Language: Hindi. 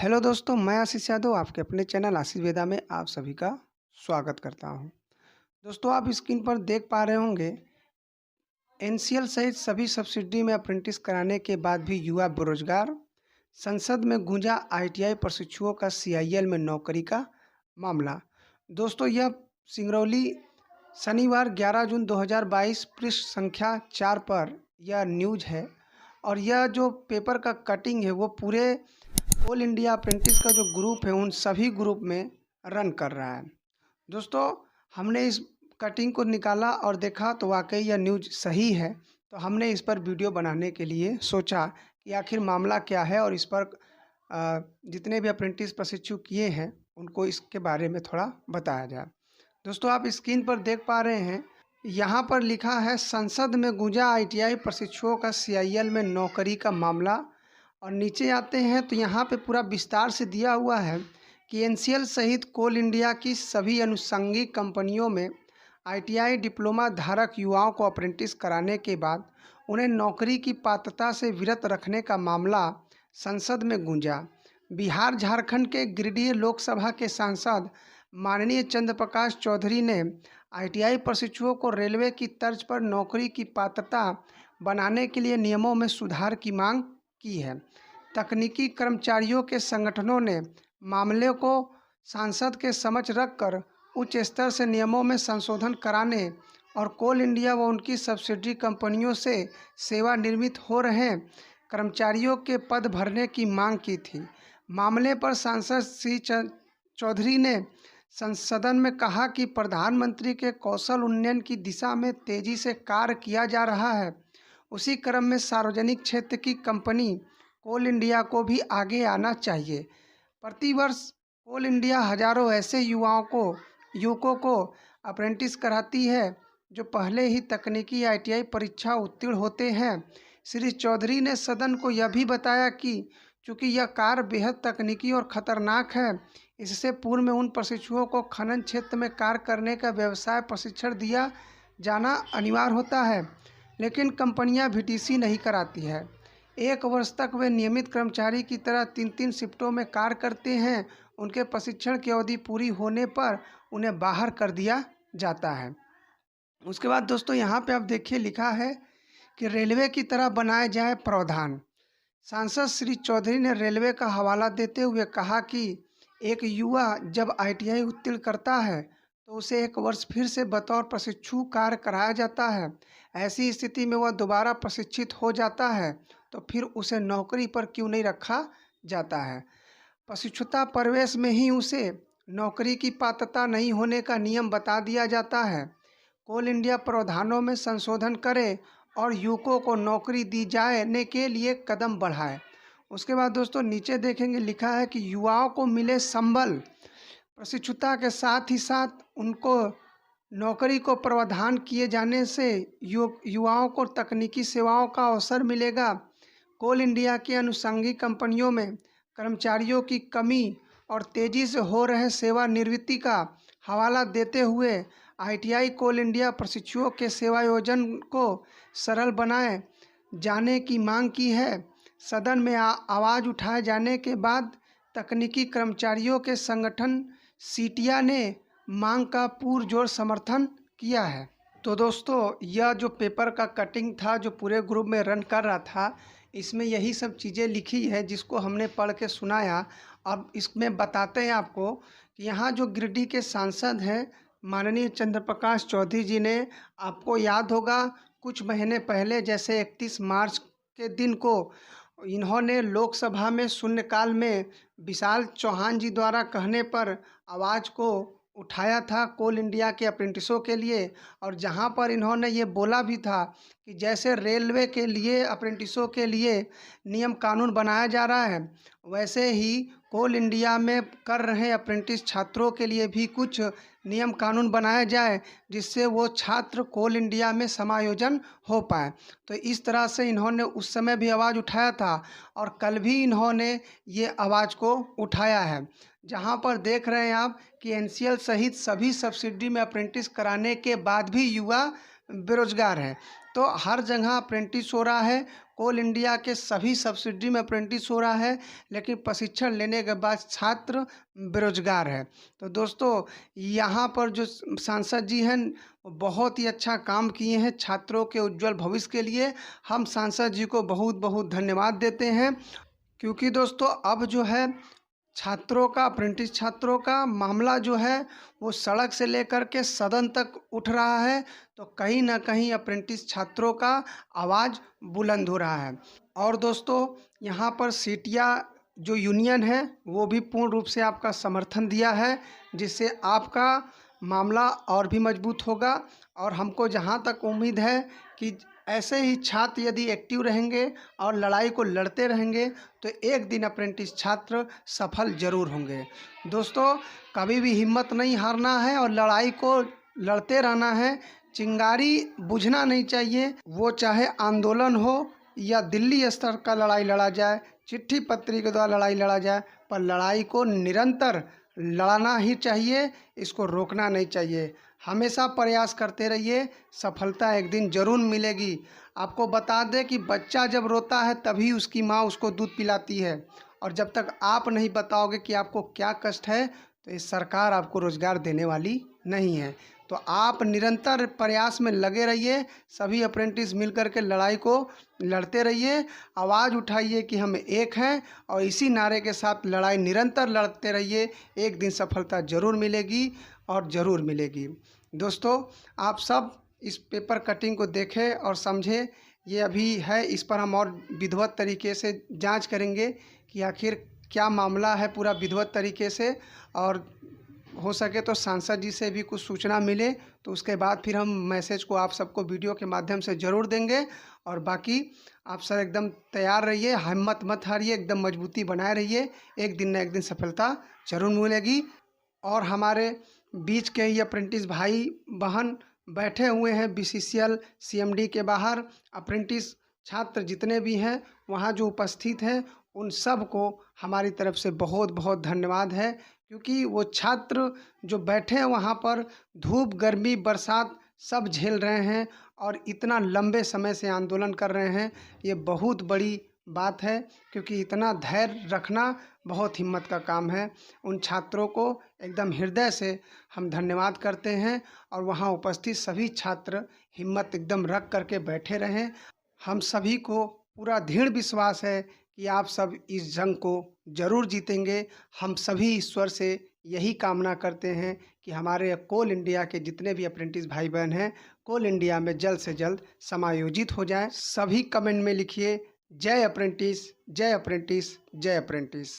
हेलो दोस्तों, मैं आशीष यादव आपके अपने चैनल आशीष वेदा में आप सभी का स्वागत करता हूं। दोस्तों, आप स्क्रीन पर देख पा रहे होंगे एनसीएल सहित सभी सब्सिडी में अप्रेंटिस कराने के बाद भी युवा बेरोजगार। संसद में गूंजा आईटीआई प्रशिक्षुओं का सीआईएल में नौकरी का मामला। दोस्तों, यह सिंगरौली शनिवार 11 जून 2022 पृष्ठ संख्या 4 पर यह न्यूज है और यह जो पेपर का कटिंग है वो पूरे ऑल इंडिया अप्रेंटिस का जो ग्रुप है उन सभी ग्रुप में रन कर रहा है। दोस्तों, हमने इस कटिंग को निकाला और देखा तो वाकई यह न्यूज सही है, तो हमने इस पर वीडियो बनाने के लिए सोचा कि आखिर मामला क्या है और इस पर जितने भी अप्रेंटिस प्रशिक्षु किए हैं उनको इसके बारे में थोड़ा बताया जाए। दोस्तों, आप स्क्रीन पर देख पा रहे हैं, यहाँ पर लिखा है संसद में गूंजा आईटीआई प्रशिक्षुओं का सीआईएल में नौकरी का मामला। और नीचे आते हैं तो यहाँ पे पूरा विस्तार से दिया हुआ है कि एनसीएल सहित कोल इंडिया की सभी अनुषंगिक कंपनियों में आईटीआई डिप्लोमा धारक युवाओं को अप्रेंटिस कराने के बाद उन्हें नौकरी की पात्रता से विरत रखने का मामला संसद में गूंजा। बिहार झारखंड के गिरिडीह लोकसभा के सांसद माननीय चंद्र प्रकाश चौधरी ने आईटीआई प्रशिक्षुओं को रेलवे की तर्ज पर नौकरी की पात्रता बनाने के लिए नियमों में सुधार की मांग की है। तकनीकी कर्मचारियों के संगठनों ने मामले को सांसद के समक्ष रखकर उच्च स्तर से नियमों में संशोधन कराने और कोल इंडिया व उनकी सब्सिडी कंपनियों से सेवानिवृत्त हो रहे कर्मचारियों के पद भरने की मांग की थी। मामले पर सांसद श्री चौधरी ने सदन में कहा कि प्रधानमंत्री के कौशल उन्नयन की दिशा में तेजी से कार्य किया जा रहा है। उसी क्रम में सार्वजनिक क्षेत्र की कंपनी कोल इंडिया को भी आगे आना चाहिए। प्रतिवर्ष कोल इंडिया हजारों ऐसे युवकों को अप्रेंटिस कराती है जो पहले ही तकनीकी आईटीआई परीक्षा उत्तीर्ण होते हैं। श्री चौधरी ने सदन को यह भी बताया कि चूँकि यह कार्य बेहद तकनीकी और ख़तरनाक है, इससे पूर्व में उन प्रशिक्षुओं को खनन क्षेत्र में कार्य करने का व्यवसाय प्रशिक्षण दिया जाना अनिवार्य होता है, लेकिन कंपनियां वीटीसी नहीं कराती है। 1 वर्ष तक वे नियमित कर्मचारी की तरह 3-3 शिफ्टों में कार्य करते हैं। उनके प्रशिक्षण की अवधि पूरी होने पर उन्हें बाहर कर दिया जाता है। उसके बाद दोस्तों, यहाँ पे आप देखिए लिखा है कि रेलवे की तरह बनाए जाए प्रावधान। सांसद श्री चौधरी ने रेलवे का हवाला देते हुए कहा कि एक युवा जब आईटीआई उत्तीर्ण करता है तो उसे 1 वर्ष फिर से बतौर प्रशिक्षु कार्य कराया जाता है। ऐसी स्थिति में वह दोबारा प्रशिक्षित हो जाता है तो फिर उसे नौकरी पर क्यों नहीं रखा जाता है। प्रशिक्षुता प्रवेश में ही उसे नौकरी की पात्रता नहीं होने का नियम बता दिया जाता है। कोल इंडिया प्रावधानों में संशोधन करे और युवकों को नौकरी दी जाने के लिए कदम बढ़ाए। उसके बाद दोस्तों नीचे देखेंगे लिखा है कि युवाओं को मिले संबल। प्रशिक्षुता के साथ ही साथ उनको नौकरी को प्रावधान किए जाने से युवाओं को तकनीकी सेवाओं का अवसर मिलेगा। कोल इंडिया की अनुषंगिक कंपनियों में कर्मचारियों की कमी और तेज़ी से हो रहे सेवानिवृत्ति का हवाला देते हुए आईटीआई कोल इंडिया प्रशिक्षुओं के सेवायोजन को सरल बनाए जाने की मांग की है। सदन में आवाज़ उठाए जाने के बाद तकनीकी कर्मचारियों के संगठन सीटिया ने मांग का पुरजोर समर्थन किया है। तो दोस्तों, यह जो पेपर का कटिंग था जो पूरे ग्रुप में रन कर रहा था, इसमें यही सब चीज़ें लिखी है जिसको हमने पढ़ के सुनाया। अब इसमें बताते हैं आपको कि यहाँ जो गिरिडीह के सांसद हैं माननीय चंद्र प्रकाश चौधरी जी ने, आपको याद होगा कुछ महीने पहले जैसे 31 मार्च के दिन को इन्होंने लोकसभा में शून्यकाल में विशाल चौहान जी द्वारा कहने पर आवाज़ को उठाया था कोल इंडिया के अप्रेंटिसों के लिए, और जहां पर इन्होंने ये बोला भी था कि जैसे रेलवे के लिए अप्रेंटिसों के लिए नियम कानून बनाया जा रहा है, वैसे ही कोल इंडिया में कर रहे अप्रेंटिस छात्रों के लिए भी कुछ नियम कानून बनाया जाए जिससे वो छात्र कोल इंडिया में समायोजन हो पाए। तो इस तरह से इन्होंने उस समय भी आवाज़ उठाया था और कल भी इन्होंने ये आवाज़ को उठाया है। जहां पर देख रहे हैं आप कि एनसीएल सहित सभी सब्सिडी में अप्रेंटिस कराने के बाद भी युवा बेरोजगार हैं। तो हर जगह अप्रेंटिस हो रहा है, कोल इंडिया के सभी सब्सिडी में अप्रेंटिस हो रहा है, लेकिन प्रशिक्षण लेने के बाद छात्र बेरोजगार है। तो दोस्तों, यहाँ पर जो सांसद जी हैं वो बहुत ही अच्छा काम किए हैं छात्रों के उज्जवल भविष्य के लिए। हम सांसद जी को बहुत बहुत धन्यवाद देते हैं, क्योंकि दोस्तों अब जो है छात्रों का, अप्रेंटिस छात्रों का मामला जो है वो सड़क से लेकर के सदन तक उठ रहा है। तो कहीं ना कहीं अप्रेंटिस छात्रों का आवाज़ बुलंद हो रहा है। और दोस्तों, यहाँ पर सीटिया जो यूनियन है वो भी पूर्ण रूप से आपका समर्थन दिया है, जिससे आपका मामला और भी मजबूत होगा। और हमको जहाँ तक उम्मीद है कि ऐसे ही छात्र यदि एक्टिव रहेंगे और लड़ाई को लड़ते रहेंगे तो एक दिन अप्रेंटिस छात्र सफल जरूर होंगे। दोस्तों, कभी भी हिम्मत नहीं हारना है और लड़ाई को लड़ते रहना है। चिंगारी बुझना नहीं चाहिए, वो चाहे आंदोलन हो या दिल्ली स्तर का लड़ाई लड़ा जाए, चिट्ठी पत्री के द्वारा लड़ाई लड़ा जाए, पर लड़ाई को निरंतर लड़ना ही चाहिए, इसको रोकना नहीं चाहिए। हमेशा प्रयास करते रहिए, सफलता एक दिन ज़रूर मिलेगी। आपको बता दें कि बच्चा जब रोता है तभी उसकी माँ उसको दूध पिलाती है, और जब तक आप नहीं बताओगे कि आपको क्या कष्ट है तो ये सरकार आपको रोज़गार देने वाली नहीं है। तो आप निरंतर प्रयास में लगे रहिए, सभी अप्रेंटिस मिलकर के लड़ाई को लड़ते रहिए, आवाज़ उठाइए कि हम एक हैं, और इसी नारे के साथ लड़ाई निरंतर लड़ते रहिए। एक दिन सफलता ज़रूर मिलेगी और ज़रूर मिलेगी। दोस्तों, आप सब इस पेपर कटिंग को देखें और समझें। ये अभी है, इस पर हम और विधिवत तरीके से जांच करेंगे कि आखिर क्या मामला है पूरा विधिवत तरीके से, और हो सके तो सांसद जी से भी कुछ सूचना मिले तो उसके बाद फिर हम मैसेज को आप सबको वीडियो के माध्यम से ज़रूर देंगे। और बाकी आप सब एकदम तैयार रहिए, हिम्मत मत हारिए, एकदम मजबूती बनाए रहिए। एक दिन न एक दिन सफलता जरूर मिलेगी। और हमारे बीच के ही अप्रेंटिस भाई बहन बैठे हुए हैं बीसीसीएल सीएमडी के बाहर, अप्रेंटिस छात्र जितने भी हैं वहाँ जो उपस्थित हैं उन सब को हमारी तरफ से बहुत बहुत धन्यवाद है, क्योंकि वो छात्र जो बैठे हैं वहाँ पर धूप गर्मी बरसात सब झेल रहे हैं और इतना लंबे समय से आंदोलन कर रहे हैं। ये बहुत बड़ी बात है, क्योंकि इतना धैर्य रखना बहुत हिम्मत का काम है। उन छात्रों को एकदम हृदय से हम धन्यवाद करते हैं, और वहाँ उपस्थित सभी छात्र हिम्मत एकदम रख करके बैठे रहें। हम सभी को पूरा दृढ़ विश्वास है कि आप सब इस जंग को जरूर जीतेंगे। हम सभी ईश्वर से यही कामना करते हैं कि हमारे कोल इंडिया के जितने भी अप्रेंटिस भाई बहन हैं कोल इंडिया में जल्द से जल्द समायोजित हो जाएं। सभी कमेंट में लिखिए जय अप्रेंटिस, जय अप्रेंटिस, जय अप्रेंटिस।